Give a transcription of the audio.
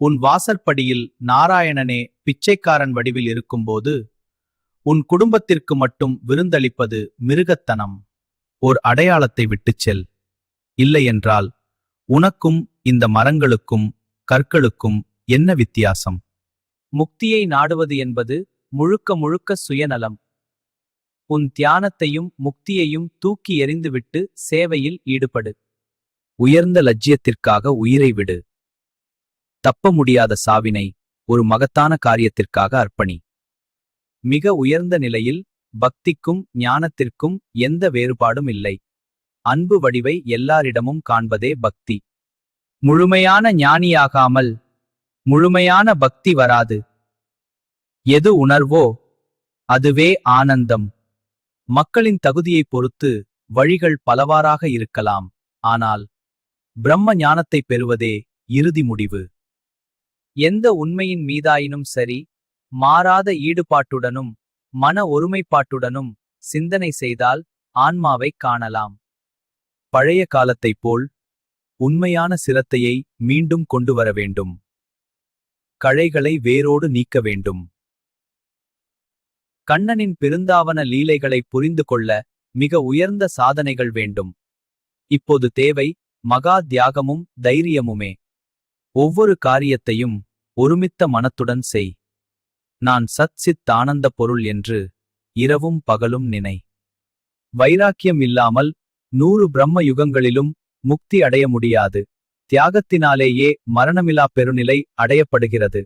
உன் வாசற்படியில் நாராயணனே பிச்சைக்காரன் வடிவில் இருக்கும்போது உன் குடும்பத்திற்கு மட்டும் விருந்தளிப்பது மிருகத்தனம். ஓர் அடையாளத்தை விட்டுச் செல். இல்லையென்றால் உனக்கும் இந்த மரங்களுக்கும் கற்களுக்கும் என்ன வித்தியாசம்? முக்தியை நாடுவது என்பது முழுக்க முழுக்க சுயநலம். உன் தியானத்தையும் முக்தியையும் தூக்கி எறிந்துவிட்டு சேவையில் ஈடுபடு. உயர்ந்த லட்சியத்திற்காக உயிரை விடு. தப்ப முடியாத சாவினை ஒரு மகத்தான காரியத்திற்காக அர்ப்பணி. மிக உயர்ந்த நிலையில் பக்திக்கும் ஞானத்திற்கும் எந்த வேறுபாடும் இல்லை. அன்பு வடிவை எல்லாரிடமும் காண்பதே பக்தி. முழுமையான ஞானியாகாமல் முழுமையான பக்தி வராது. எது உணர்வோ அதுவே ஆனந்தம். மக்களின் தகுதியைப் பொறுத்து வழிகள் பலவாறாக இருக்கலாம். ஆனால் பிரம்ம ஞானத்தை பெறுவதே இறுதி முடிவு. எந்த உண்மையின் மீதாயினும் சரி, மாறாத ஈடுபாட்டுடனும் மன ஒருமைப்பாட்டுடனும் சிந்தனை செய்தால் ஆன்மாவைக் காணலாம். பழைய காலத்தைப் போல் உண்மையான சிரத்தையை மீண்டும் கொண்டு வர வேண்டும். கழைகளை வேரோடு நீக்க வேண்டும். கண்ணனின் பிருந்தாவன லீலைகளை புரிந்து கொள்ள மிக உயர்ந்த சாதனைகள் வேண்டும். இப்போது தேவை மகா தியாகமும் தைரியமுமே. ஒவ்வொரு காரியத்தையும் ஒருமித்த மனத்துடன் செய். நான் சத் சித் ஆனந்த பொருள் என்று இரவும் பகலும் நினை. வைராக்கியம் இல்லாமல் 100 பிரம்ம யுகங்களிலும் முக்தி அடைய முடியாது. தியாகத்தினாலேயே மரணமிலா பெருநிலை அடையப்படுகிறது.